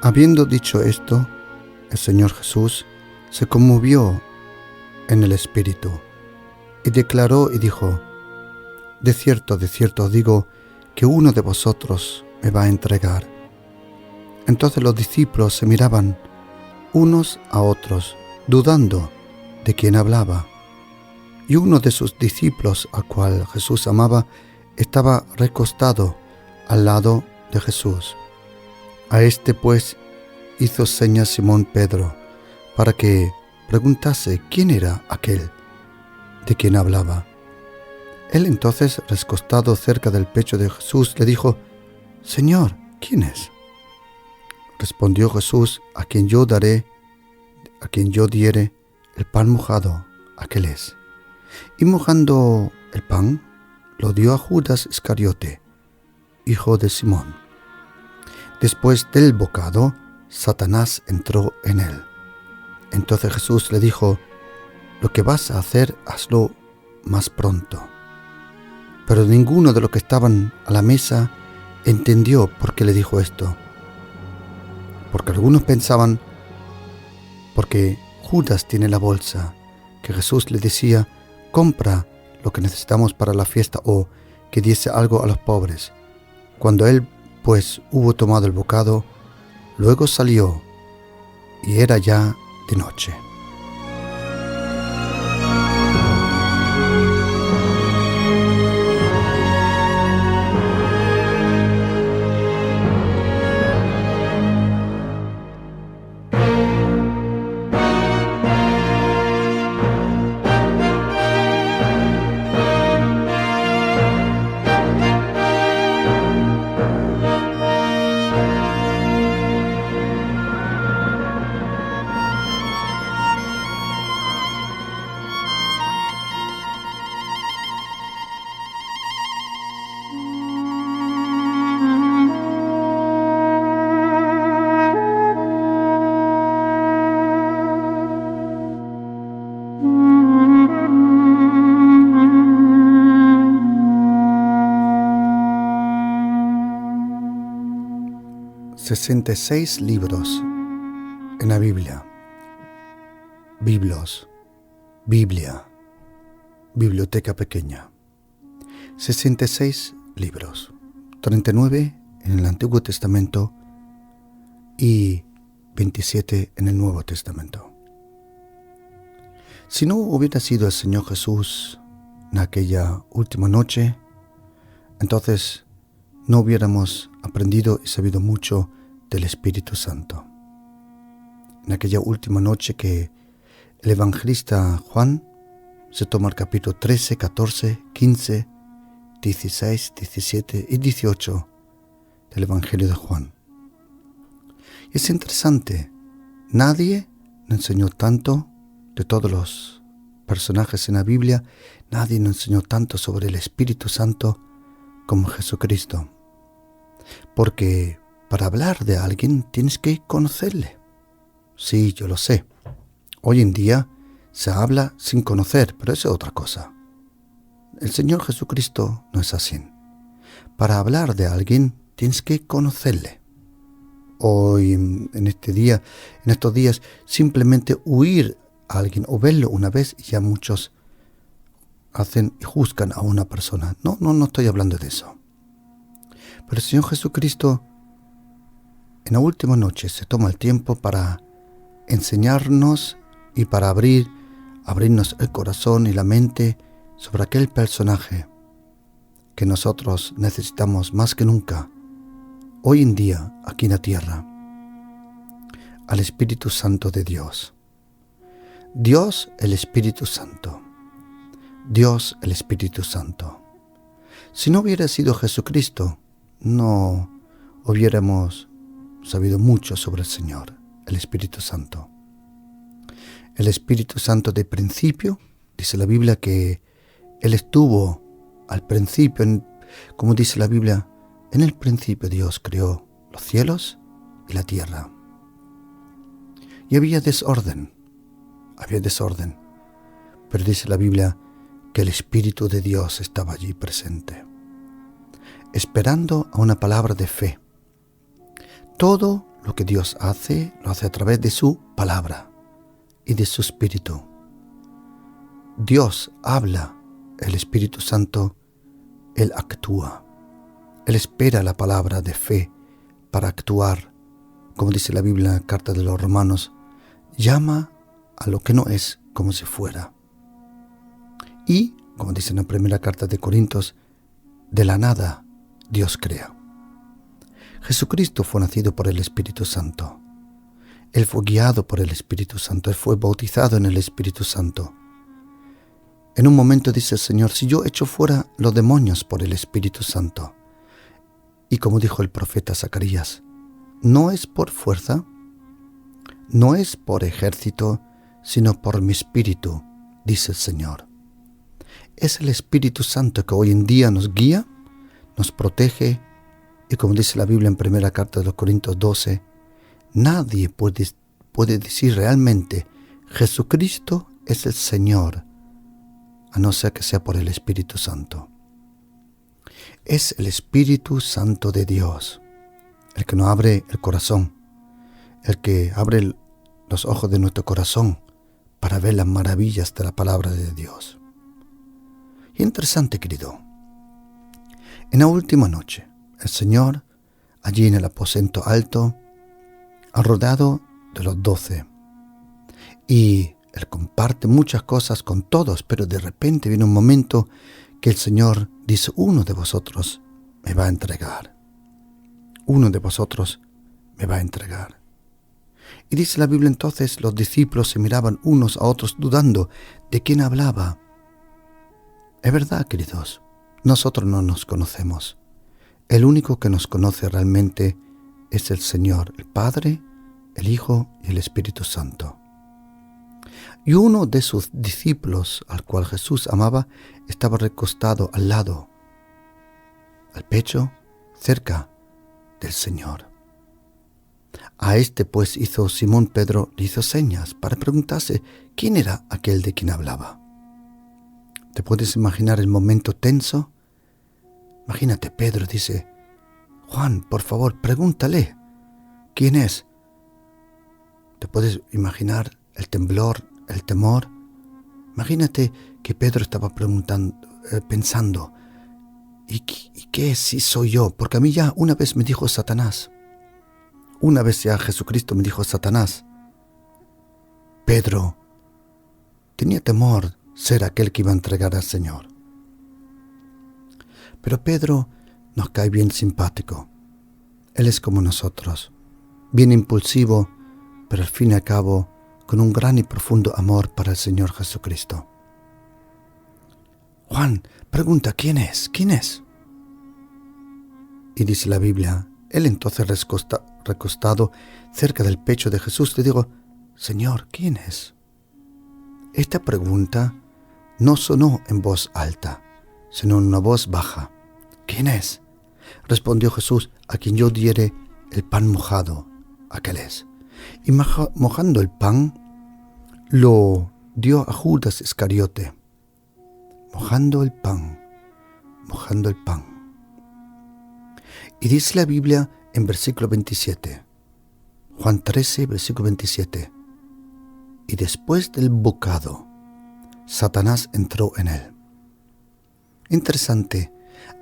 Habiendo dicho esto, el Señor Jesús se conmovió en el espíritu y declaró y dijo: de cierto os digo que uno de vosotros me va a entregar. Entonces los discípulos se miraban unos a otros, dudando de quién hablaba. Y uno de sus discípulos, al cual Jesús amaba, estaba recostado al lado de Jesús. A este pues hizo señas Simón Pedro para que preguntase quién era aquel de quien hablaba. Él entonces, recostado cerca del pecho de Jesús, le dijo: Señor, ¿quién es? Respondió Jesús: a quien yo diere el pan mojado, aquel es. Y mojando el pan, lo dio a Judas Iscariote, hijo de Simón. Después del bocado, Satanás entró en él. Entonces Jesús le dijo: lo que vas a hacer, hazlo más pronto. Pero ninguno de los que estaban a la mesa entendió por qué le dijo esto. Porque algunos pensaban, porque Judas tiene la bolsa, que Jesús le decía: compra lo que necesitamos para la fiesta, o que diese algo a los pobres. Cuando él pues hubo tomado el bocado, luego salió, y era ya de noche. ...66 libros en la Biblia. Biblia, biblioteca pequeña. 66 libros, 39 en el Antiguo Testamento y 27 en el Nuevo Testamento. Si no hubiera sido el Señor Jesús en aquella última noche, entonces no hubiéramos aprendido y sabido mucho del Espíritu Santo. En aquella última noche que el evangelista Juan se toma el capítulo 13, 14, 15, 16, 17 y 18 del Evangelio de Juan. Y es interesante, nadie nos enseñó tanto, de todos los personajes en la Biblia, nadie nos enseñó tanto sobre el Espíritu Santo como Jesucristo. Porque para hablar de alguien tienes que conocerle. Sí, yo lo sé. Hoy en día se habla sin conocer, pero eso es otra cosa. El Señor Jesucristo no es así. Para hablar de alguien tienes que conocerle. Hoy, en estos días, simplemente oír a alguien o verlo una vez, y ya muchos hacen y juzgan a una persona. No estoy hablando de eso. Pero el Señor Jesucristo en la última noche se toma el tiempo para enseñarnos y para abrirnos el corazón y la mente sobre aquel personaje que nosotros necesitamos más que nunca hoy en día aquí en la tierra: al Espíritu Santo de Dios. Dios el Espíritu Santo. Dios el Espíritu Santo. Si no hubiera sido Jesucristo, no hubiéramos sabido mucho sobre el Señor, el Espíritu Santo. El Espíritu Santo de principio, dice la Biblia que Él estuvo al principio, como dice la Biblia, en el principio Dios creó los cielos y la tierra. Y había desorden, pero dice la Biblia que el Espíritu de Dios estaba allí presente, esperando a una palabra de fe. Todo lo que Dios hace, lo hace a través de su palabra y de su Espíritu. Dios habla, el Espíritu Santo, Él actúa. Él espera la palabra de fe para actuar. Como dice la Biblia en la carta de los Romanos, llama a lo que no es como si fuera. Y, como dice en la primera carta de Corintios, de la nada Dios crea. Jesucristo fue nacido por el Espíritu Santo. Él fue guiado por el Espíritu Santo. Él fue bautizado en el Espíritu Santo. En un momento dice el Señor, si yo echo fuera los demonios por el Espíritu Santo, y como dijo el profeta Zacarías, no es por fuerza, no es por ejército, sino por mi Espíritu, dice el Señor. Es el Espíritu Santo que hoy en día nos guía, nos protege, y como dice la Biblia en primera carta de los Corintios 12, nadie puede decir realmente, Jesucristo es el Señor, a no ser que sea por el Espíritu Santo. Es el Espíritu Santo de Dios, el que nos abre el corazón, el que abre los ojos de nuestro corazón para ver las maravillas de la palabra de Dios. Y interesante, querido, en la última noche, el Señor, allí en el aposento alto, ha rodeado de los 12. Y Él comparte muchas cosas con todos, pero de repente viene un momento que el Señor dice, uno de vosotros me va a entregar. Uno de vosotros me va a entregar. Y dice la Biblia entonces, los discípulos se miraban unos a otros dudando de quién hablaba. Es verdad, queridos, nosotros no nos conocemos. El único que nos conoce realmente es el Señor, el Padre, el Hijo y el Espíritu Santo. Y uno de sus discípulos, al cual Jesús amaba, estaba recostado al lado, al pecho, cerca del Señor. A este pues hizo Simón Pedro, le hizo señas para preguntarse quién era aquel de quien hablaba. ¿Te puedes imaginar el momento tenso? Imagínate, Pedro dice, Juan, por favor, pregúntale, ¿quién es? ¿Te puedes imaginar el temblor, el temor? Imagínate que Pedro estaba pensando, ¿y qué es si soy yo? Porque a mí ya una vez me dijo Satanás. Una vez ya Jesucristo me dijo Satanás. Pedro tenía temor ser aquel que iba a entregar al Señor. Pero Pedro nos cae bien simpático. Él es como nosotros, bien impulsivo, pero al fin y al cabo con un gran y profundo amor para el Señor Jesucristo. Juan pregunta, ¿quién es? ¿Quién es? Y dice la Biblia, él entonces recostado cerca del pecho de Jesús, le digo, Señor, ¿quién es? Esta pregunta no sonó en voz alta, sino en una voz baja. ¿Quién es? Respondió Jesús, a quien yo diere el pan mojado, aquel es. Y mojando el pan, lo dio a Judas Iscariote. Mojando el pan. Y dice la Biblia en versículo 27, Juan 13, versículo 27, y después del bocado, Satanás entró en él. Interesante,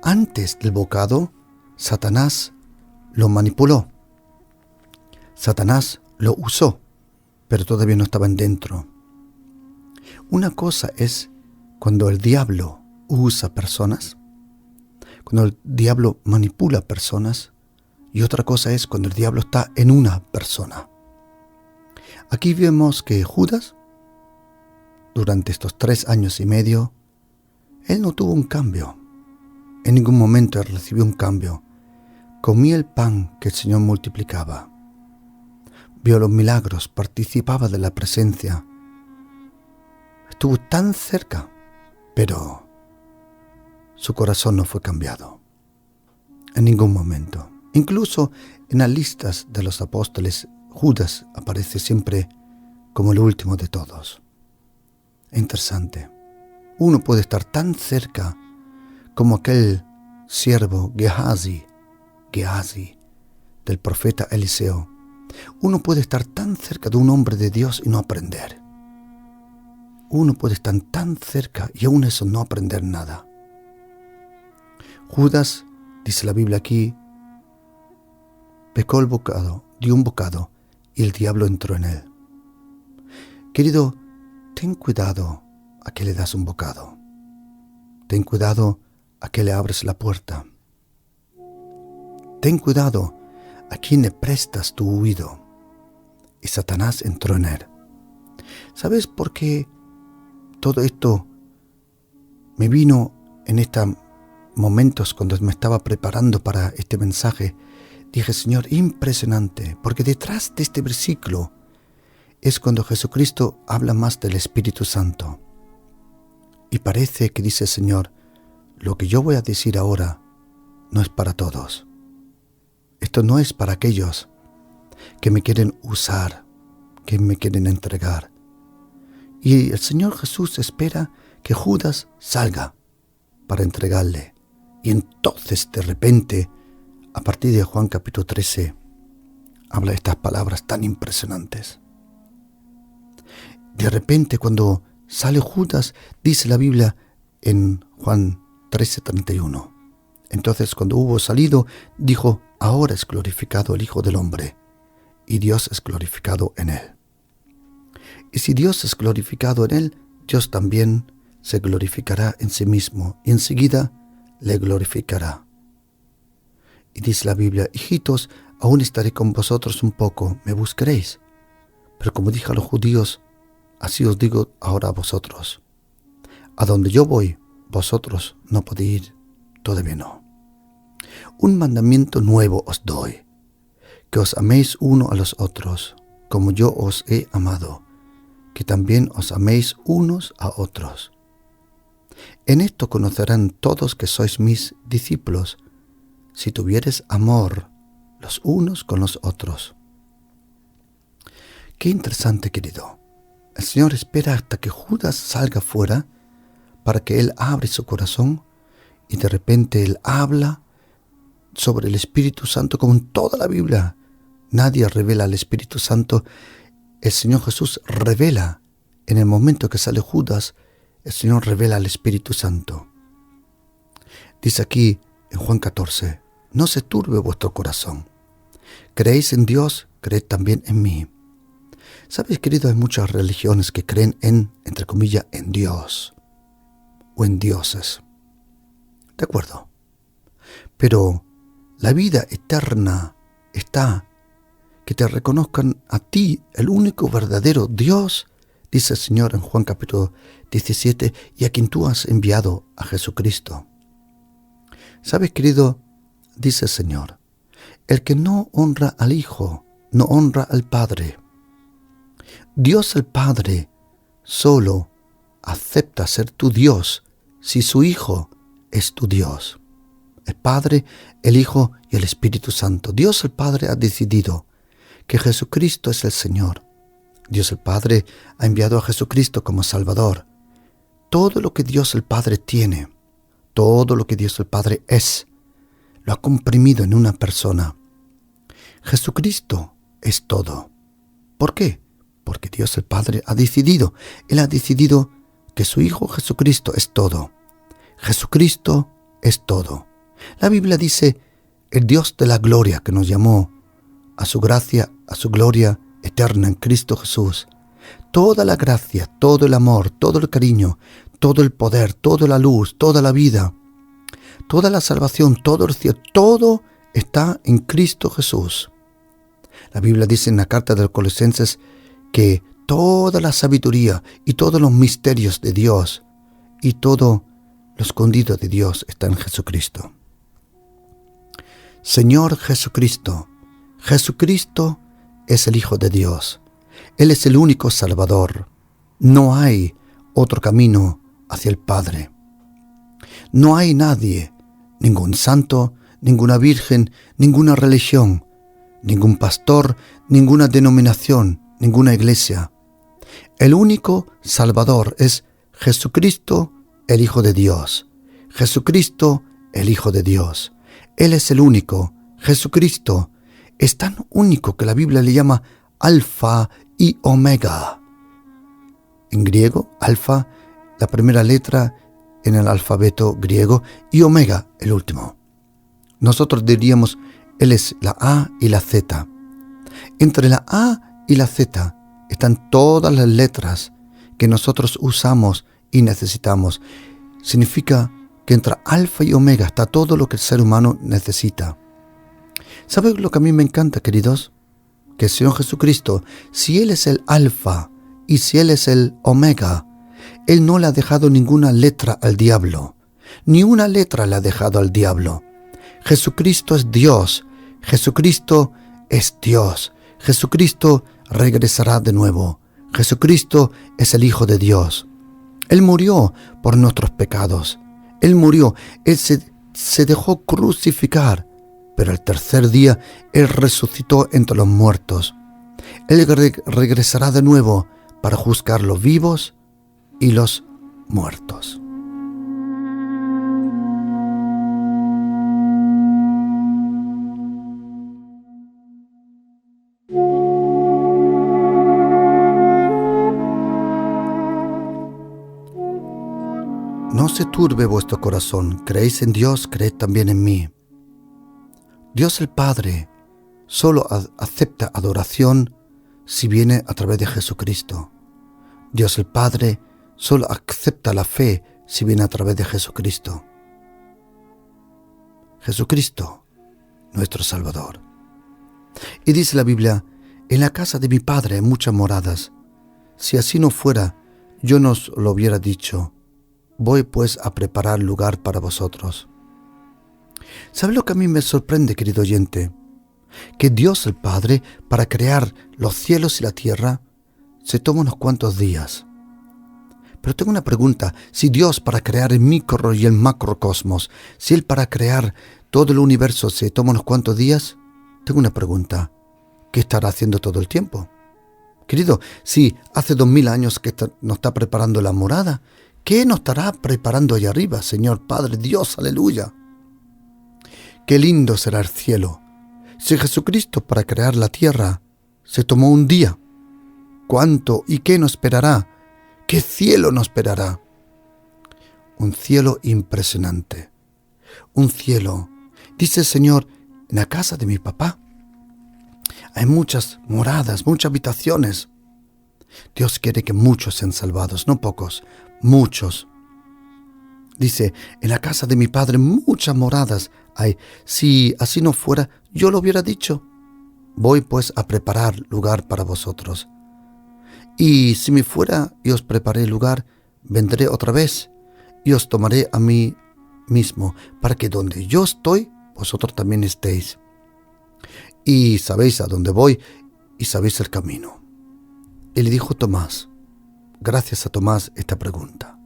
antes del bocado, Satanás lo manipuló. Satanás lo usó, pero todavía no estaban dentro. Una cosa es cuando el diablo usa personas, cuando el diablo manipula personas, y otra cosa es cuando el diablo está en una persona. Aquí vemos que Judas, durante estos 3 años y medio, él no tuvo un cambio. En ningún momento él recibió un cambio. Comía el pan que el Señor multiplicaba. Vio los milagros, participaba de la presencia. Estuvo tan cerca, pero su corazón no fue cambiado. En ningún momento. Incluso en las listas de los apóstoles, Judas aparece siempre como el último de todos. Interesante. Uno puede estar tan cerca como aquel siervo Gehazi del profeta Eliseo, Uno puede estar tan cerca de un hombre de Dios y no aprender. Uno puede estar tan cerca y aún eso no aprender nada. Judas, dice la Biblia aquí, pecó el bocado, dio un bocado y el diablo entró en él. Querido, ten cuidado a que le das un bocado. Ten cuidado a que le abres la puerta. Ten cuidado a quien le prestas tu oído. Y Satanás entró en él. ¿Sabes por qué todo esto me vino en estos momentos cuando me estaba preparando para este mensaje? Dije, Señor, impresionante, porque detrás de este versículo es cuando Jesucristo habla más del Espíritu Santo. Y parece que dice, Señor, lo que yo voy a decir ahora no es para todos. Esto no es para aquellos que me quieren usar, que me quieren entregar. Y el Señor Jesús espera que Judas salga para entregarle. Y entonces, de repente, a partir de Juan capítulo 13, habla estas palabras tan impresionantes. De repente, cuando sale Judas, dice la Biblia en Juan 13:31. Entonces, cuando hubo salido, dijo, ahora es glorificado el Hijo del Hombre, y Dios es glorificado en él. Y si Dios es glorificado en él, Dios también se glorificará en sí mismo, y enseguida le glorificará. Y dice la Biblia, hijitos, aún estaré con vosotros un poco, me buscaréis. Pero como dije a los judíos, así os digo ahora a vosotros. A donde yo voy, vosotros no podéis ir, todavía no. Un mandamiento nuevo os doy, que os améis uno a los otros, como yo os he amado, que también os améis unos a otros. En esto conocerán todos que sois mis discípulos, si tuviereis amor los unos con los otros. Qué interesante, querido. El Señor espera hasta que Judas salga fuera para que Él abra su corazón y de repente Él habla sobre el Espíritu Santo como en toda la Biblia. Nadie revela al Espíritu Santo. El Señor Jesús revela. En el momento que sale Judas, el Señor revela al Espíritu Santo. Dice aquí en Juan 14, no se turbe vuestro corazón. Creéis en Dios, creed también en mí. ¿Sabes, querido? Hay muchas religiones que creen en, entre comillas, en Dios o en dioses. De acuerdo. Pero la vida eterna está que te reconozcan a ti, el único verdadero Dios, dice el Señor en Juan capítulo 17, y a quien tú has enviado, a Jesucristo. ¿Sabes, querido? Dice el Señor, el que no honra al Hijo, no honra al Padre. Dios el Padre solo acepta ser tu Dios si su Hijo es tu Dios. El Padre, el Hijo y el Espíritu Santo. Dios el Padre ha decidido que Jesucristo es el Señor. Dios el Padre ha enviado a Jesucristo como Salvador. Todo lo que Dios el Padre tiene, todo lo que Dios el Padre es, lo ha comprimido en una persona. Jesucristo es todo. ¿Por qué? Porque Dios el Padre ha decidido. Él ha decidido que su Hijo Jesucristo es todo. Jesucristo es todo. La Biblia dice, el Dios de la gloria que nos llamó a su gracia, a su gloria eterna en Cristo Jesús. Toda la gracia, todo el amor, todo el cariño, todo el poder, toda la luz, toda la vida, toda la salvación, todo el cielo, todo está en Cristo Jesús. La Biblia dice en la carta de los Colosenses que toda la sabiduría y todos los misterios de Dios y todo lo escondido de Dios está en Jesucristo. Señor Jesucristo, Jesucristo es el Hijo de Dios. Él es el único Salvador. No hay otro camino hacia el Padre. No hay nadie, ningún santo, ninguna virgen, ninguna religión, ningún pastor, ninguna denominación, ninguna iglesia. El único Salvador es Jesucristo, el Hijo de Dios. Jesucristo, el Hijo de Dios. Él es el único. Jesucristo es tan único que la Biblia le llama Alfa y Omega. En griego, Alfa, la primera letra en el alfabeto griego, y Omega, el último. Nosotros diríamos, Él es la A y la Z. Entre la A y la Z están todas las letras que nosotros usamos y necesitamos. Significa que entre Alfa y Omega está todo lo que el ser humano necesita. ¿Sabes lo que a mí me encanta, queridos? Que el Señor Jesucristo, si Él es el Alfa y si Él es el Omega, Él no le ha dejado ninguna letra al diablo. Ni una letra le ha dejado al diablo. Jesucristo es Dios. Jesucristo es Dios. Jesucristo regresará de nuevo. Jesucristo es el Hijo de Dios. Él murió por nuestros pecados. Él murió. Él se dejó crucificar. Pero al tercer día Él resucitó entre los muertos. Él regresará de nuevo para juzgar los vivos y los muertos. No se turbe vuestro corazón. Creéis en Dios, creed también en mí. Dios el Padre solo acepta adoración si viene a través de Jesucristo. Dios el Padre solo acepta la fe si viene a través de Jesucristo. Jesucristo, nuestro Salvador. Y dice la Biblia, en la casa de mi Padre hay muchas moradas. Si así no fuera, yo no os lo hubiera dicho. Voy pues a preparar lugar para vosotros. ¿Sabe lo que a mí me sorprende, querido oyente? Que Dios el Padre, para crear los cielos y la tierra, se toma unos cuantos días. Pero tengo una pregunta. Si Dios para crear el micro y el macrocosmos, si Él para crear todo el universo se toma unos cuantos días, tengo una pregunta. ¿Qué estará haciendo todo el tiempo? Querido, si hace 2000 años que nos está preparando la morada, ¿qué nos estará preparando allá arriba, Señor Padre Dios? ¡Aleluya! ¡Qué lindo será el cielo! Si Jesucristo para crear la tierra se tomó un día, ¿cuánto y qué nos esperará? ¿Qué cielo nos esperará? Un cielo impresionante. Un cielo. Dice el Señor, en la casa de mi papá hay muchas moradas, muchas habitaciones. Dios quiere que muchos sean salvados, no pocos, muchos. Dice, en la casa de mi Padre muchas moradas hay. Si así no fuera, yo lo hubiera dicho. Voy pues a preparar lugar para vosotros. Y si me fuera y os preparé lugar, vendré otra vez y os tomaré a mí mismo, para que donde yo estoy, vosotros también estéis. Y sabéis a dónde voy y sabéis el camino. Y le dijo Tomás, gracias a Tomás, esta pregunta.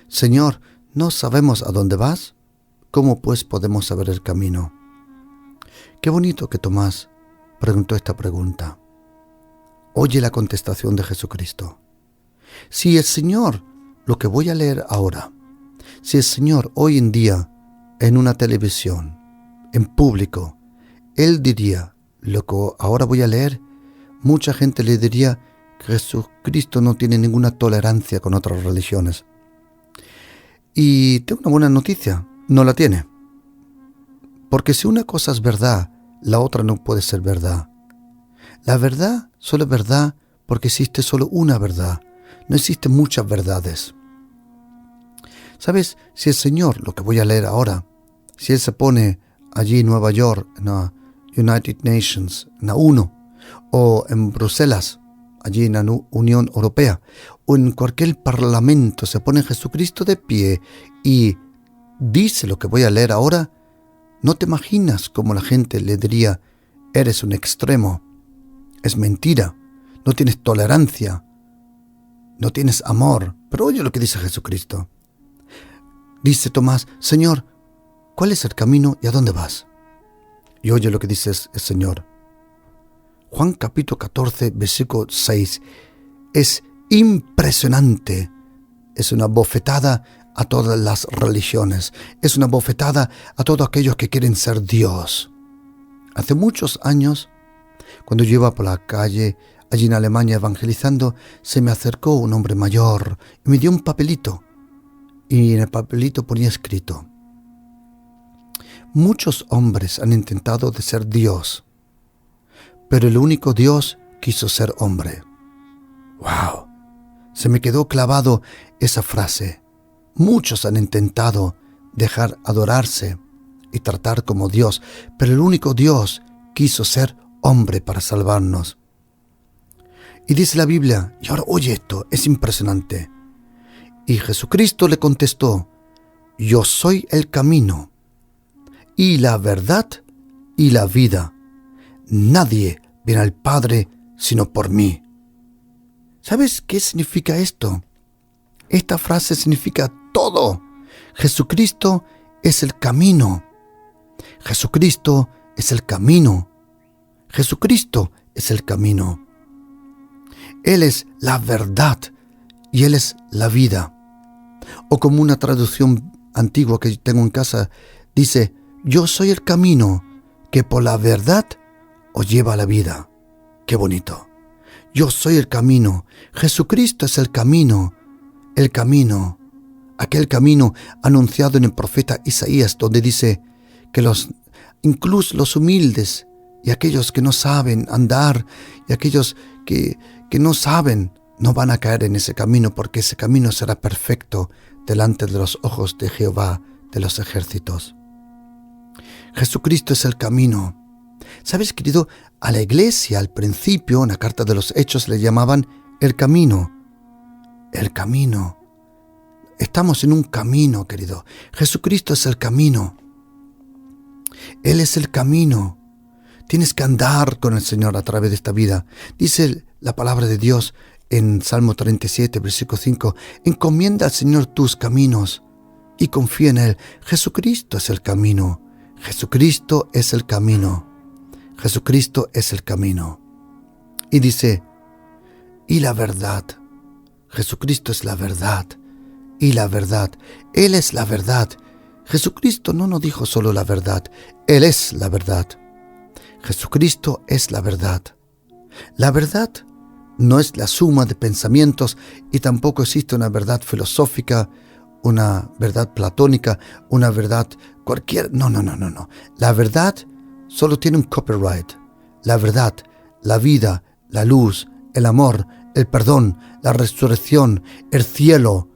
Señor, ¿no sabemos a dónde vas? ¿Cómo pues podemos saber el camino? Qué bonito que Tomás preguntó esta pregunta. Oye la contestación de Jesucristo. Si el Señor, lo que voy a leer ahora, si el Señor hoy en día, en una televisión, en público, Él diría, lo que ahora voy a leer, mucha gente le diría que Jesucristo no tiene ninguna tolerancia con otras religiones. Y tengo una buena noticia, no la tiene. Porque si una cosa es verdad, la otra no puede ser verdad. La verdad solo es verdad porque existe solo una verdad. No existen muchas verdades. ¿Sabes? Si el Señor, lo que voy a leer ahora, si Él se pone allí en Nueva York, en la United Nations, en la ONU, o en Bruselas, allí en la Unión Europea, o en cualquier parlamento, se pone Jesucristo de pie y dice lo que voy a leer ahora, no te imaginas cómo la gente le diría, eres un extremo, es mentira, no tienes tolerancia, no tienes amor. Pero oye lo que dice Jesucristo. Dice Tomás, Señor, ¿cuál es el camino y a dónde vas? Y oye lo que dice el Señor. Juan capítulo 14, versículo 6. Es impresionante. Es una bofetada a todas las religiones. Es una bofetada a todos aquellos que quieren ser Dios. Hace muchos años, cuando yo iba por la calle, allí en Alemania evangelizando, se me acercó un hombre mayor y me dio un papelito. Y en el papelito ponía escrito: muchos hombres han intentado de ser Dios, pero el único Dios quiso ser hombre. ¡Wow! Se me quedó clavado esa frase. Muchos han intentado dejar adorarse y tratar como Dios, pero el único Dios quiso ser hombre para salvarnos. Y dice la Biblia, y ahora oye esto, es impresionante. Y Jesucristo le contestó: yo soy el camino y la verdad y la vida. Nadie viene al Padre sino por mí. ¿Sabes qué significa esto? Esta frase significa todo. Jesucristo es el camino. Jesucristo es el camino. Jesucristo es el camino. Él es la verdad y Él es la vida. O como una traducción antigua que tengo en casa, dice: yo soy el camino que por la verdad os lleva a la vida. ¡Qué bonito! Yo soy el camino. Jesucristo es el camino. El camino. Aquel camino anunciado en el profeta Isaías, donde dice que incluso los humildes y aquellos que no saben andar y aquellos que no saben no van a caer en ese camino, porque ese camino será perfecto delante de los ojos de Jehová de los ejércitos. Jesucristo es el camino. ¿Sabes, querido? A la iglesia al principio, en la carta de los Hechos, le llamaban el camino. El camino. Estamos en un camino, querido. Jesucristo es el camino. Él es el camino. Tienes que andar con el Señor a través de esta vida. Dice la palabra de Dios en Salmo 37, versículo 5. Encomienda al Señor tus caminos y confía en Él. Jesucristo es el camino. Jesucristo es el camino. Jesucristo es el camino. Y dice, y la verdad. Jesucristo es la verdad. Y la verdad. Él es la verdad. Jesucristo no nos dijo solo la verdad. Él es la verdad. Jesucristo es la verdad. La verdad no es la suma de pensamientos y tampoco existe una verdad filosófica, una verdad platónica, una verdad cualquier. No. La verdad solo tiene un copyright. La verdad, la vida, la luz, el amor, el perdón, la resurrección, el cielo,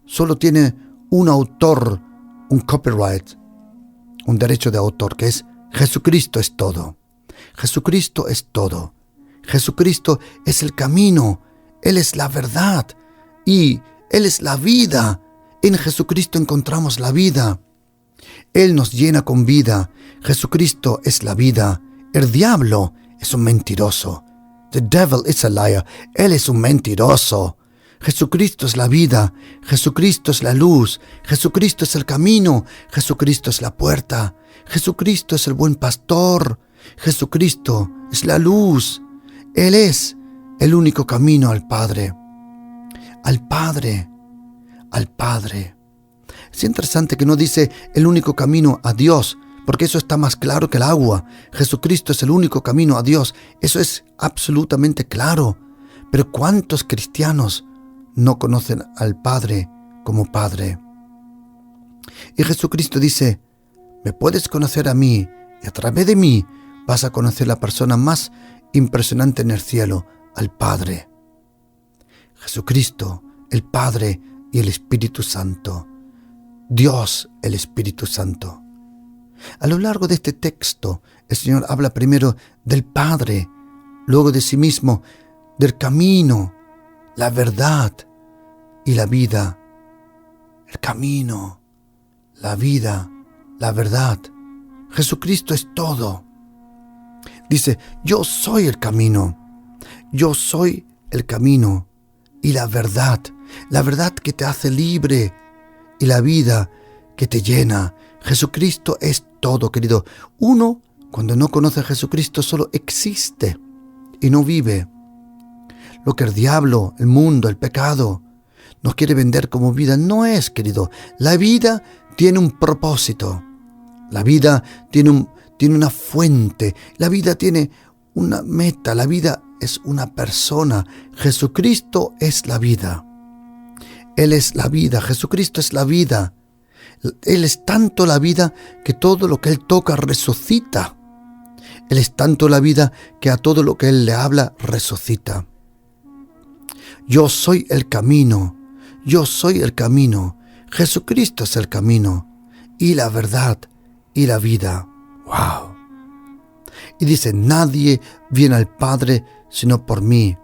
solo tiene un autor, un copyright, un derecho de autor, que es Jesucristo es todo. Jesucristo es todo. Jesucristo es el camino. Él es la verdad y Él es la vida. En Jesucristo encontramos la vida. Él nos llena con vida. Jesucristo es la vida. El diablo es un mentiroso. The devil is a liar. Él es un mentiroso. Jesucristo es la vida. Jesucristo es la luz. Jesucristo es el camino. Jesucristo es la puerta. Jesucristo es el buen pastor. Jesucristo es la luz. Él es el único camino al Padre. Al Padre. Al Padre. Es interesante que no dice el único camino a Dios, porque eso está más claro que el agua. Jesucristo es el único camino a Dios. Eso es absolutamente claro. Pero ¿cuántos cristianos no conocen al Padre como Padre? Y Jesucristo dice, me puedes conocer a mí y a través de mí vas a conocer la persona más impresionante en el cielo, al Padre. Jesucristo, el Padre y el Espíritu Santo. Dios, el Espíritu Santo. A lo largo de este texto, el Señor habla primero del Padre, luego de sí mismo, del camino, la verdad y la vida. El camino, la vida, la verdad. Jesucristo es todo. Dice, yo soy el camino. Yo soy el camino y la verdad que te hace libre y la vida que te llena. Jesucristo es todo, querido. Uno, cuando no conoce a Jesucristo, solo existe y no vive. Lo que el diablo, el mundo, el pecado nos quiere vender como vida, no es, querido. La vida tiene un propósito. La vida tiene tiene una fuente, la vida tiene una meta, la vida es una persona. Jesucristo es la vida. Él es la vida, Jesucristo es la vida. Él es tanto la vida que todo lo que Él toca resucita. Él es tanto la vida que a todo lo que Él le habla resucita. Yo soy el camino, yo soy el camino. Jesucristo es el camino y la verdad y la vida. ¡Wow! Y dice, nadie viene al Padre sino por mí.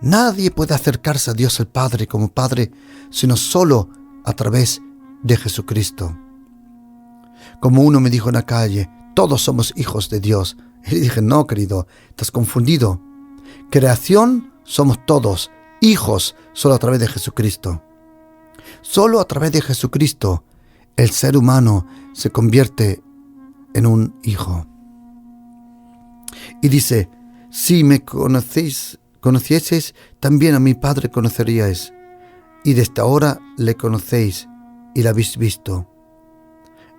Nadie puede acercarse a Dios el Padre como Padre sino solo a través de Jesucristo. Como uno me dijo en la calle, todos somos hijos de Dios. Y le dije, no, querido, estás confundido. Creación somos todos, hijos solo a través de Jesucristo. Solo a través de Jesucristo el ser humano se convierte en un hijo. Y dice, si me conocieseis, también a mi Padre conoceríais. Y desde ahora le conocéis y la habéis visto.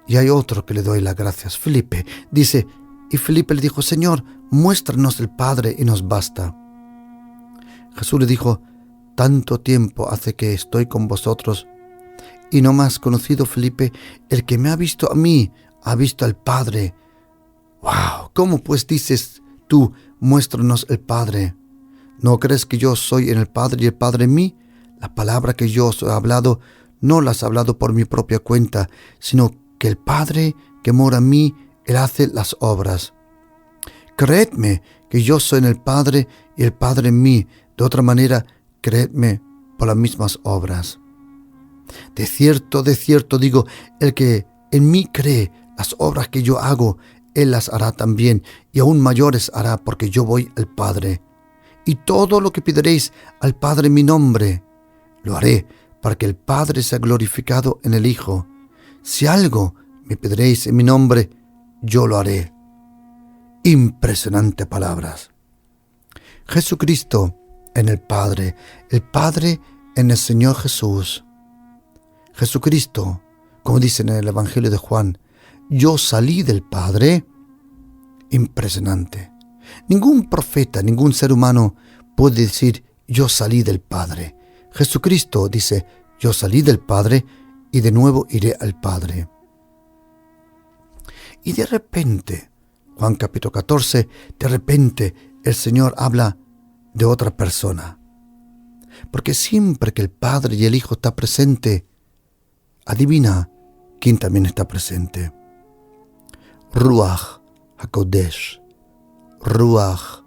Y hay otro que le doy las gracias, Felipe. Dice, y Felipe le dijo, Señor, muéstranos el Padre y nos basta. Jesús le dijo, tanto tiempo hace que estoy con vosotros y no me has conocido, Felipe. El que me ha visto a mí, ha visto al Padre. ¡Wow! ¿Cómo pues dices tú, muéstranos el Padre? ¿No crees que yo soy en el Padre y el Padre en mí? La palabra que yo os he hablado, no las he hablado por mi propia cuenta, sino que el Padre que mora en mí, Él hace las obras. Creedme que yo soy en el Padre y el Padre en mí. De otra manera, creedme por las mismas obras. De cierto digo, el que en mí cree, las obras que yo hago, Él las hará también, y aún mayores hará, porque yo voy al Padre. Y todo lo que pediréis al Padre en mi nombre, lo haré, para que el Padre sea glorificado en el Hijo. Si algo me pediréis en mi nombre, yo lo haré. Impresionante palabras. Jesucristo en el Padre en el Señor Jesús. Jesucristo, como dice en el Evangelio de Juan, yo salí del Padre. Impresionante. Ningún profeta, ningún ser humano puede decir, yo salí del Padre. Jesucristo dice, yo salí del Padre y de nuevo iré al Padre. Y de repente, Juan capítulo 14, de repente el Señor habla de otra persona. Porque siempre que el Padre y el Hijo están presentes, adivina quién también está presente. Ruach HaKodesh. Ruach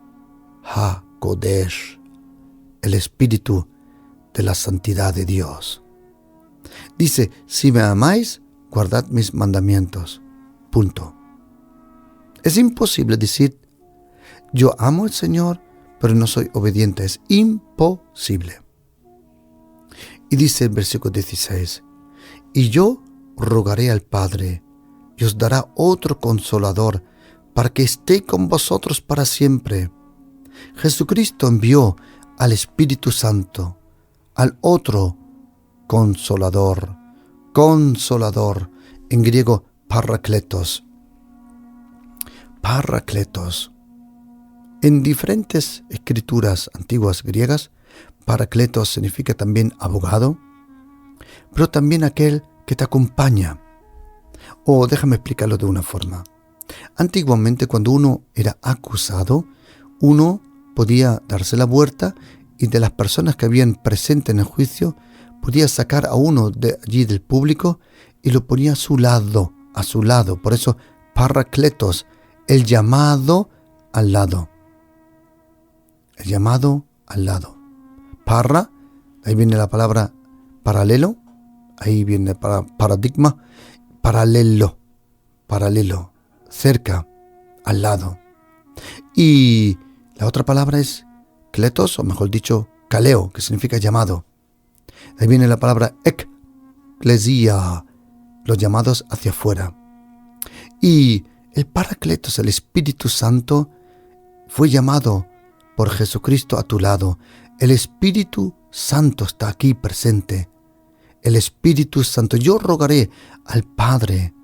HaKodesh. El Espíritu de la santidad de Dios. Dice, si me amáis, guardad mis mandamientos. Punto. Es imposible decir, yo amo al Señor, pero no soy obediente. Es imposible. Y dice el versículo 16, y yo rogaré al Padre, y os dará otro consolador, para que esté con vosotros para siempre. Jesucristo envió al Espíritu Santo, al otro consolador. Consolador, en griego, Paracletos. Paracletos. En diferentes escrituras antiguas griegas, Paracletos significa también abogado, pero también aquel que te acompaña. O déjame explicarlo de una forma. Antiguamente, cuando uno era acusado, uno podía darse la vuelta y de las personas que habían presente en el juicio, podía sacar a uno de allí del público y lo ponía a su lado. Por eso, Paracletos, el llamado al lado. El llamado al lado. Parra, ahí viene la palabra paralelo, ahí viene paradigma, paralelo, cerca, al lado. Y la otra palabra es kletos, o mejor dicho, kaleo, que significa llamado. Ahí viene la palabra eklesia, los llamados hacia afuera. Y el Paracletos, el Espíritu Santo, fue llamado por Jesucristo a tu lado. El Espíritu Santo está aquí presente. El Espíritu Santo. Yo rogaré al Padre.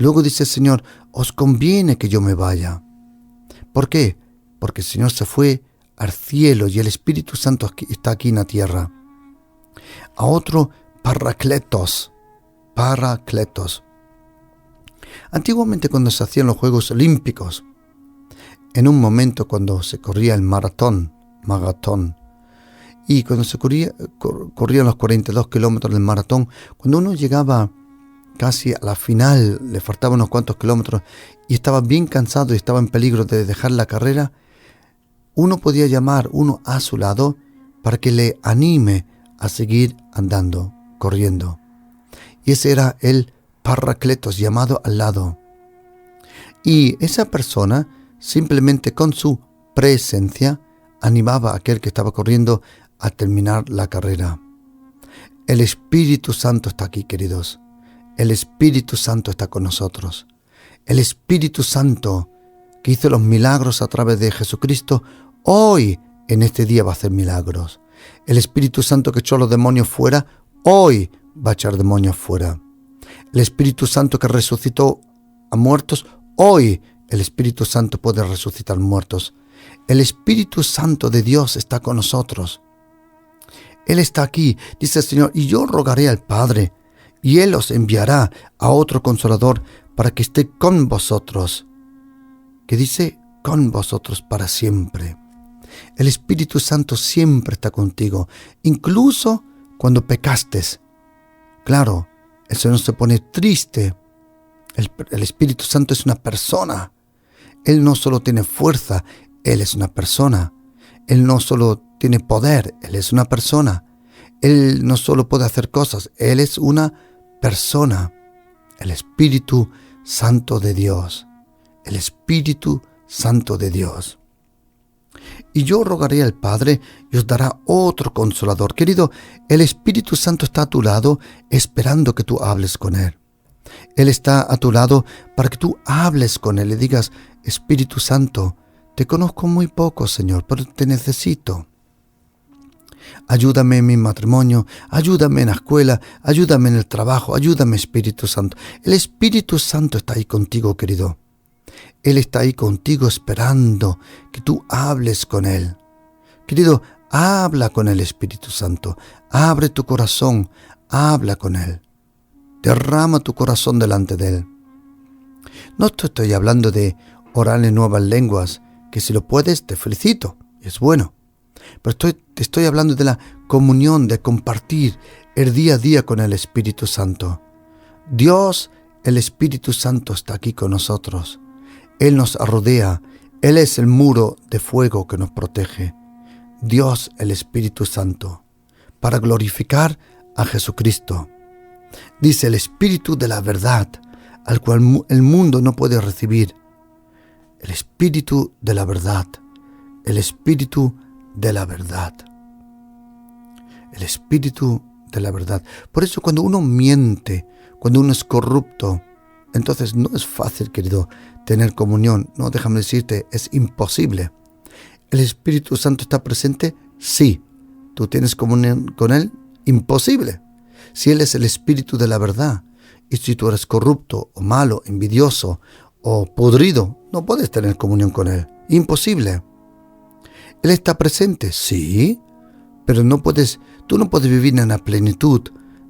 Luego dice el Señor, os conviene que yo me vaya. ¿Por qué? Porque el Señor se fue al cielo y el Espíritu Santo está aquí en la tierra. A otro Paracletos. Antiguamente, cuando se hacían los Juegos Olímpicos, en un momento cuando se corría el maratón, y cuando se corrían los 42 kilómetros del maratón, cuando uno llegaba casi a la final, le faltaban unos cuantos kilómetros y estaba bien cansado y estaba en peligro de dejar la carrera, uno podía llamar uno a su lado para que le anime a seguir andando, corriendo. Y ese era el Paracletos, llamado al lado. Y esa persona, simplemente con su presencia, animaba a aquel que estaba corriendo a terminar la carrera. El Espíritu Santo está aquí, queridos. El Espíritu Santo está con nosotros. El Espíritu Santo, que hizo los milagros a través de Jesucristo, hoy, en este día, va a hacer milagros. El Espíritu Santo que echó a los demonios fuera, hoy va a echar demonios fuera. El Espíritu Santo que resucitó a muertos, hoy el Espíritu Santo puede resucitar muertos. El Espíritu Santo de Dios está con nosotros. Él está aquí, dice el Señor, y yo rogaré al Padre, y Él os enviará a otro Consolador para que esté con vosotros. Que dice, con vosotros para siempre. El Espíritu Santo siempre está contigo, incluso cuando pecaste. Claro, el Señor se pone triste. El Espíritu Santo es una persona. Él no solo tiene fuerza, Él es una persona. Él no solo tiene poder, Él es una persona. Él no solo puede hacer cosas, Él es una persona. El Espíritu Santo de Dios. El Espíritu Santo de Dios. Y yo rogaré al Padre y os dará otro Consolador. Querido, el Espíritu Santo está a tu lado esperando que tú hables con Él. Él está a tu lado para que tú hables con Él y digas, Espíritu Santo, te conozco muy poco, Señor, pero te necesito. Ayúdame en mi matrimonio, ayúdame en la escuela, ayúdame en el trabajo, ayúdame, Espíritu Santo. El Espíritu Santo está ahí contigo, querido. Él está ahí contigo esperando que tú hables con Él. Querido, habla con el Espíritu Santo. Abre tu corazón, habla con Él. Derrama tu corazón delante de Él. No te estoy hablando de orar en nuevas lenguas, que si lo puedes te felicito, es bueno. Pero te estoy hablando de la comunión, de compartir el día a día con el Espíritu Santo. Dios, el Espíritu Santo está aquí con nosotros. Él nos rodea. Él es el muro de fuego que nos protege. Dios, el Espíritu Santo, para glorificar a Jesucristo. Dice el Espíritu de la verdad, al cual el mundo no puede recibir. El Espíritu de la verdad. El Espíritu de la verdad. El Espíritu de la verdad. Por eso cuando uno miente, cuando uno es corrupto, entonces no es fácil, querido, tener comunión. No, déjame decirte, es imposible. ¿El Espíritu Santo está presente? Sí. ¿Tú tienes comunión con Él? Imposible. Si Él es el Espíritu de la verdad, y si tú eres corrupto, o malo, envidioso, o podrido, no puedes tener comunión con Él. Imposible. ¿Él está presente? Sí. Pero tú no puedes vivir en la plenitud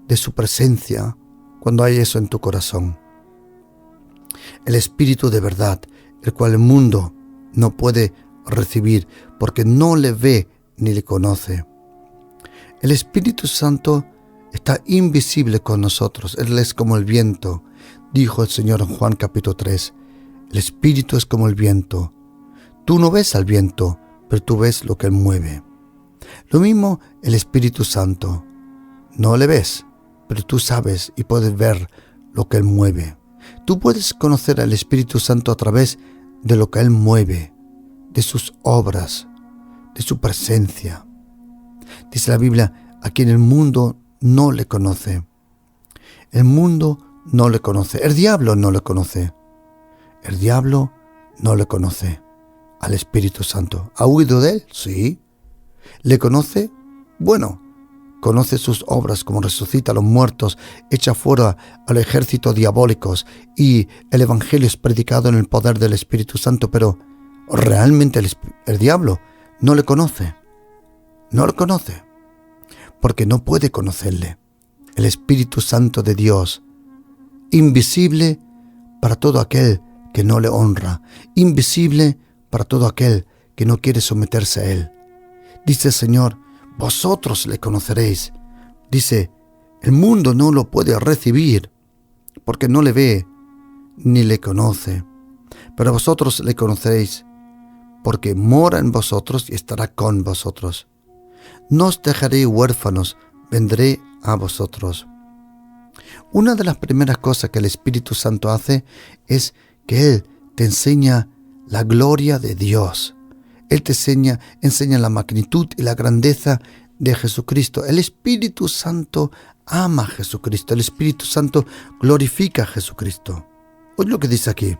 de su presencia cuando hay eso en tu corazón. El Espíritu de verdad, el cual el mundo no puede recibir porque no le ve ni le conoce. El Espíritu Santo está invisible con nosotros. Él es como el viento, dijo el Señor en Juan capítulo 3. El Espíritu es como el viento. Tú no ves al viento, pero tú ves lo que Él mueve. Lo mismo el Espíritu Santo. No le ves, pero tú sabes y puedes ver lo que Él mueve. Tú puedes conocer al Espíritu Santo a través de lo que Él mueve, de sus obras, de su presencia. Dice la Biblia, a quien el mundo no le conoce. El mundo no le conoce. El diablo no le conoce. El diablo no le conoce al Espíritu Santo. ¿Ha huido de Él? Sí. ¿Le conoce? Bueno, conoce sus obras, como resucita a los muertos, echa fuera a los ejércitos diabólicos, y el evangelio es predicado en el poder del Espíritu Santo, pero realmente el diablo no le conoce. No lo conoce, porque no puede conocerle. El Espíritu Santo de Dios, invisible para todo aquel que no le honra, invisible para todo aquel que no quiere someterse a Él. Dice el Señor, vosotros le conoceréis. Dice, el mundo no lo puede recibir porque no le ve ni le conoce. Pero vosotros le conoceréis porque mora en vosotros y estará con vosotros. No os dejaré huérfanos, vendré a vosotros. Una de las primeras cosas que el Espíritu Santo hace es que Él te enseña la gloria de Dios. Él te enseña la magnitud y la grandeza de Jesucristo. El Espíritu Santo ama a Jesucristo. El Espíritu Santo glorifica a Jesucristo. Oye lo que dice aquí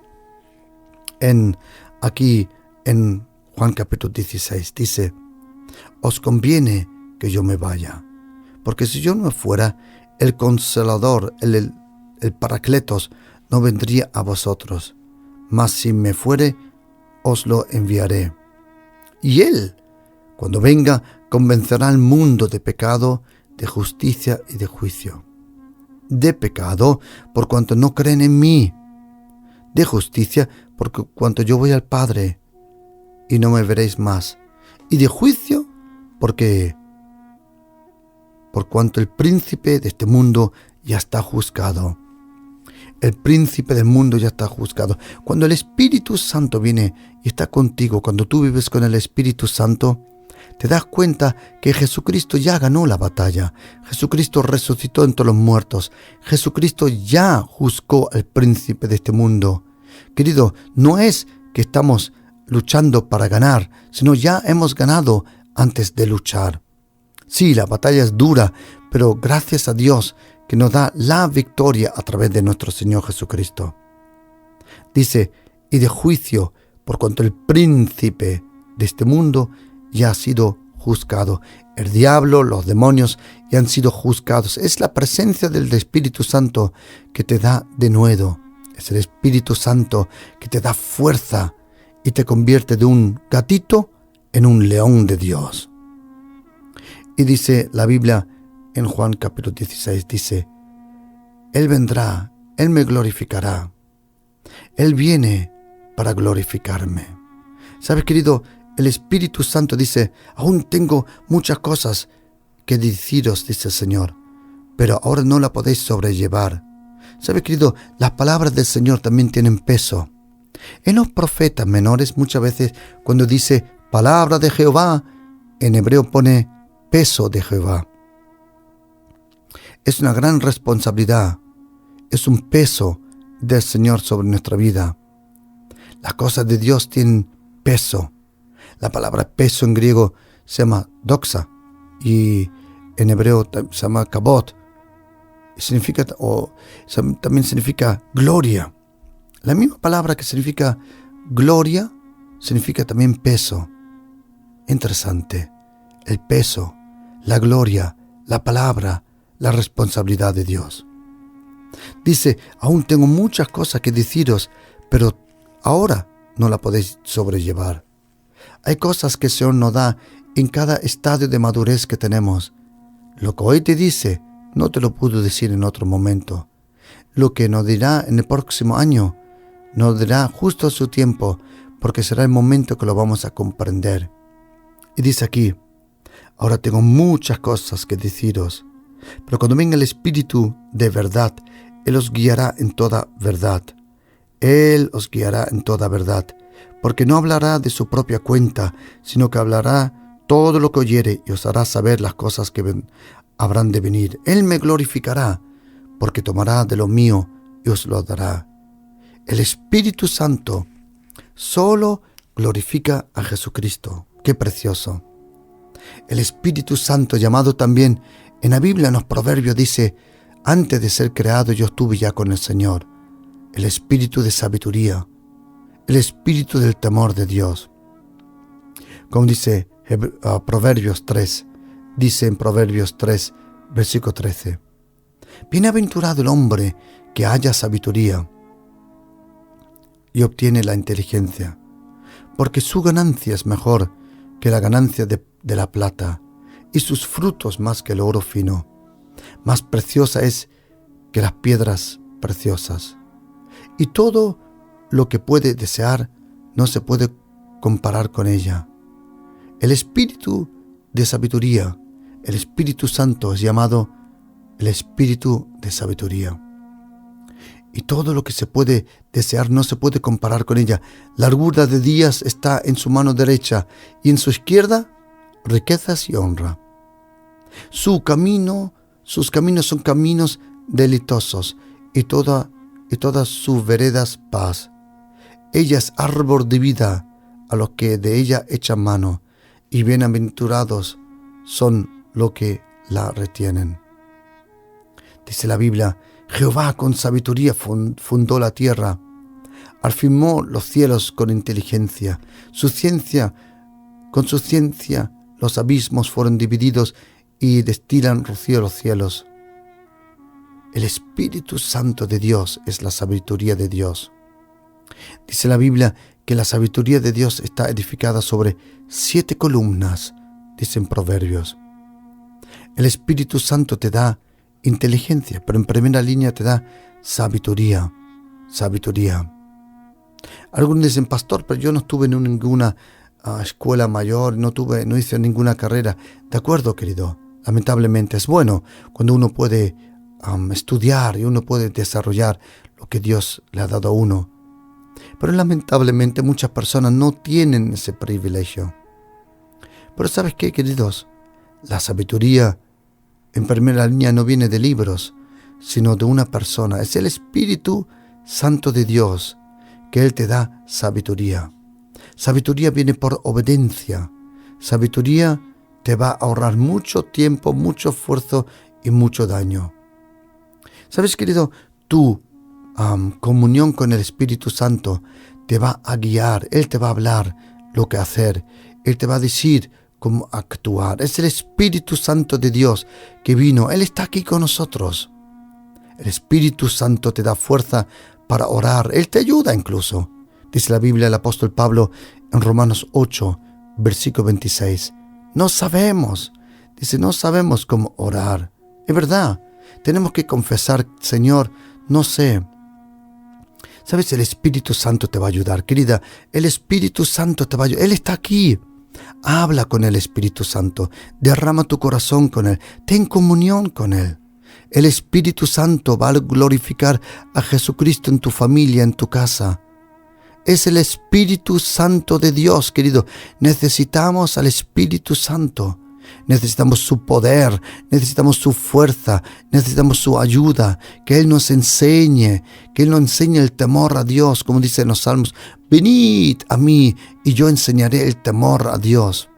en Juan capítulo 16. Dice, os conviene que yo me vaya, porque si yo no fuera, el Consolador, el Paracletos, no vendría a vosotros. Mas si me fuere, os lo enviaré. Y Él, cuando venga, convencerá al mundo de pecado, de justicia y de juicio. De pecado, por cuanto no creen en mí. De justicia, por cuanto yo voy al Padre, y no me veréis más. Y de juicio, por cuanto el príncipe de este mundo ya está juzgado. El príncipe del mundo ya está juzgado. Cuando el Espíritu Santo viene y está contigo, cuando tú vives con el Espíritu Santo, te das cuenta que Jesucristo ya ganó la batalla. Jesucristo resucitó entre los muertos. Jesucristo ya juzgó al príncipe de este mundo. Querido, no es que estamos luchando para ganar, sino ya hemos ganado antes de luchar. Sí, la batalla es dura, pero gracias a Dios que nos da la victoria a través de nuestro Señor Jesucristo. Dice, y de juicio, por cuanto el príncipe de este mundo ya ha sido juzgado. El diablo, los demonios ya han sido juzgados. Es la presencia del Espíritu Santo que te da denuedo. Es el Espíritu Santo que te da fuerza y te convierte de un gatito en un león de Dios. Y dice la Biblia en Juan capítulo 16, dice, Él vendrá, Él me glorificará. Él viene para glorificarme. ¿Sabes, querido? El Espíritu Santo dice, aún tengo muchas cosas que deciros, dice el Señor, pero ahora no la podéis sobrellevar. ¿Sabes, querido? Las palabras del Señor también tienen peso. En los profetas menores muchas veces cuando dice palabra de Jehová, en hebreo pone peso de Jehová. Es una gran responsabilidad, es un peso del Señor sobre nuestra vida. Las cosas de Dios tienen peso. La palabra peso en griego se llama doxa y en hebreo se llama kabot. También significa gloria. La misma palabra que significa gloria significa también peso. Interesante. El peso, la gloria, la palabra, la responsabilidad de Dios. Dice, aún tengo muchas cosas que deciros, pero ahora no la podéis sobrellevar. Hay cosas que el Señor nos da en cada estadio de madurez que tenemos. Lo que hoy te dice, no te lo pudo decir en otro momento. Lo que nos dirá en el próximo año, nos dirá justo a su tiempo, porque será el momento que lo vamos a comprender. Y dice aquí, ahora tengo muchas cosas que deciros, pero cuando venga el Espíritu de verdad, Él os guiará en toda verdad. Él os guiará en toda verdad, porque no hablará de su propia cuenta, sino que hablará todo lo que oyere y os hará saber las cosas que habrán de venir. Él me glorificará, porque tomará de lo mío y os lo dará. El Espíritu Santo solo glorifica a Jesucristo. ¡Qué precioso! El Espíritu Santo, llamado también en la Biblia, en los Proverbios, dice, antes de ser creado yo estuve ya con el Señor. El Espíritu de sabiduría, el Espíritu del temor de Dios. Como dice Proverbios 3, Dice en Proverbios 3, versículo 13. Bienaventurado el hombre que haya sabiduría y obtiene la inteligencia, porque su ganancia es mejor que la ganancia de la plata, y sus frutos más que el oro fino. Más preciosa es que las piedras preciosas. Y todo lo que puede desear no se puede comparar con ella. El espíritu de sabiduría, el Espíritu Santo, es llamado el espíritu de sabiduría. Y todo lo que se puede desear no se puede comparar con ella. Largura de días está en su mano derecha, y en su izquierda riquezas y honra. Sus caminos son caminos deleitosos, y todas sus veredas paz. Ella es árbol de vida a los que de ella echan mano, y bienaventurados son los que la retienen. Dice la Biblia: Jehová con sabiduría fundó la tierra, afirmó los cielos con inteligencia. Con su ciencia los abismos fueron divididos y destilan rocío los cielos. El Espíritu Santo de Dios es la sabiduría de Dios. Dice la Biblia que la sabiduría de Dios está edificada sobre 7 columnas, dicen Proverbios. El Espíritu Santo te da inteligencia, pero en primera línea te da sabiduría. Algunos dicen: pastor, pero yo no estuve en ninguna escuela mayor, no hice ninguna carrera. De acuerdo, querido, lamentablemente es bueno cuando uno puede estudiar y uno puede desarrollar lo que Dios le ha dado a uno. Pero lamentablemente muchas personas no tienen ese privilegio. Pero ¿sabes qué, queridos? La sabiduría en primera línea no viene de libros, sino de una persona. Es el Espíritu Santo de Dios, que Él te da sabiduría. Sabiduría viene por obediencia. Sabiduría te va a ahorrar mucho tiempo, mucho esfuerzo y mucho daño. ¿Sabes, querido? Tu comunión con el Espíritu Santo te va a guiar. Él te va a hablar lo que hacer. Él te va a decir cómo actuar. Es el Espíritu Santo de Dios que vino. Él está aquí con nosotros. El Espíritu Santo te da fuerza para orar. Él te ayuda incluso. Dice la Biblia, el apóstol Pablo en Romanos 8, versículo 26. No sabemos cómo orar. Es verdad. Tenemos que confesar: Señor, no sé. ¿Sabes? El Espíritu Santo te va a ayudar, querida. El Espíritu Santo te va a ayudar. Él está aquí. Habla con el Espíritu Santo. Derrama tu corazón con Él. Ten comunión con Él. El Espíritu Santo va a glorificar a Jesucristo en tu familia, en tu casa. Es el Espíritu Santo de Dios, querido. Necesitamos al Espíritu Santo. Necesitamos su poder, necesitamos su fuerza, necesitamos su ayuda, que Él nos enseñe, el temor a Dios, como dice en los Salmos: venid a mí y yo enseñaré el temor a Dios.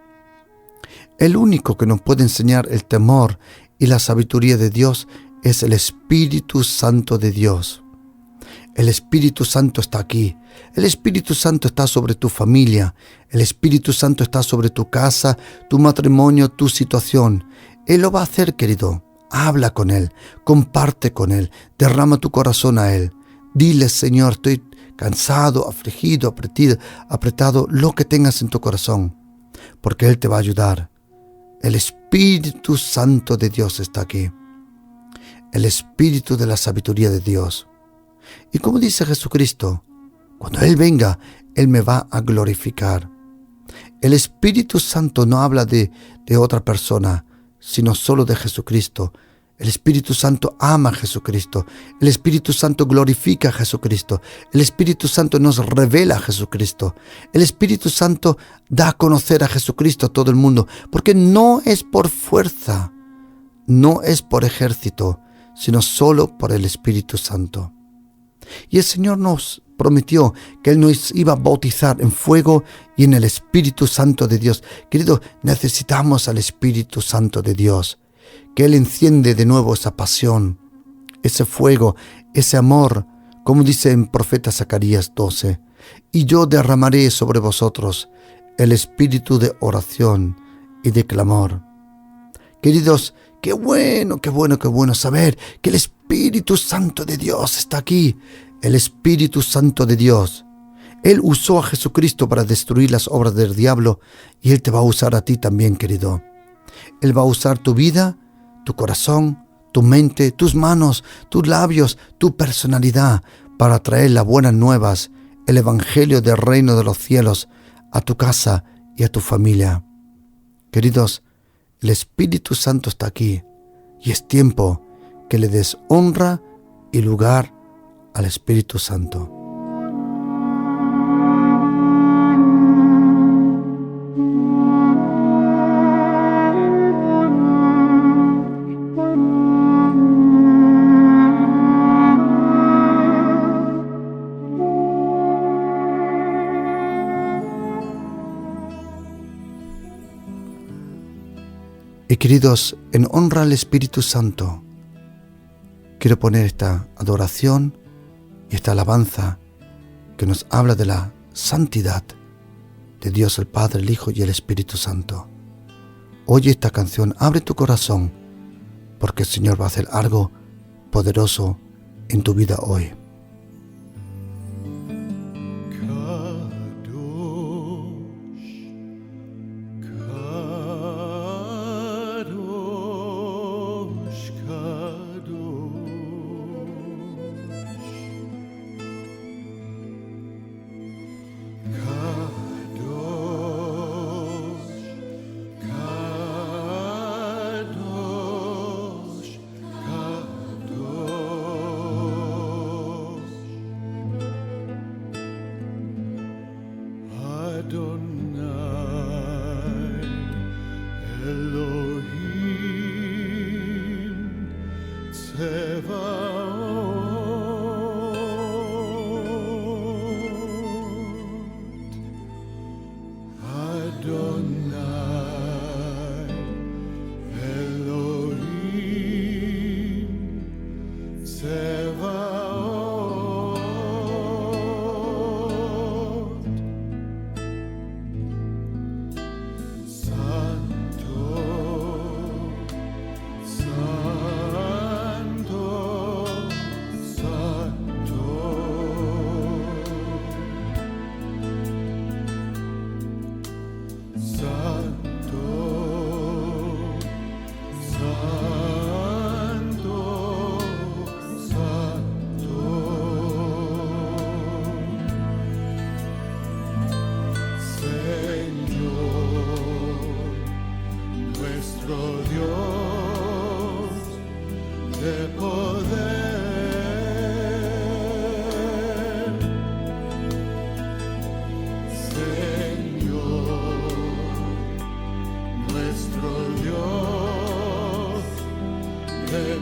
El único que nos puede enseñar el temor y la sabiduría de Dios es el Espíritu Santo de Dios. El Espíritu Santo está aquí. El Espíritu Santo está sobre tu familia. El Espíritu Santo está sobre tu casa, tu matrimonio, tu situación. Él lo va a hacer, querido. Habla con Él, comparte con Él, derrama tu corazón a Él. Dile: Señor, estoy cansado, afligido, apretado, lo que tengas en tu corazón, porque Él te va a ayudar. El Espíritu Santo de Dios está aquí. El Espíritu de la sabiduría de Dios. Y como dice Jesucristo, cuando Él venga, Él me va a glorificar. El Espíritu Santo no habla de otra persona, sino solo de Jesucristo. El Espíritu Santo ama a Jesucristo. El Espíritu Santo glorifica a Jesucristo. El Espíritu Santo nos revela a Jesucristo. El Espíritu Santo da a conocer a Jesucristo a todo el mundo, porque no es por fuerza, no es por ejército, sino solo por el Espíritu Santo. Y el Señor nos prometió que Él nos iba a bautizar en fuego y en el Espíritu Santo de Dios. Querido, necesitamos al Espíritu Santo de Dios, que Él enciende de nuevo esa pasión, ese fuego, ese amor, como dice en profeta Zacarías 12. Y yo derramaré sobre vosotros el espíritu de oración y de clamor. Queridos, qué bueno saber que el Espíritu Santo de Dios está aquí. El Espíritu Santo de Dios. Él usó a Jesucristo para destruir las obras del diablo y Él te va a usar a ti también, querido. Él va a usar tu vida, tu corazón, tu mente, tus manos, tus labios, tu personalidad para traer las buenas nuevas, el evangelio del reino de los cielos a tu casa y a tu familia. Queridos, el Espíritu Santo está aquí y es tiempo que le des honra y lugar al Espíritu Santo. Y queridos, en honra al Espíritu Santo, quiero poner esta adoración y esta alabanza que nos habla de la santidad de Dios el Padre, el Hijo y el Espíritu Santo. Oye esta canción, abre tu corazón, porque el Señor va a hacer algo poderoso en tu vida hoy. Nuestro Dios de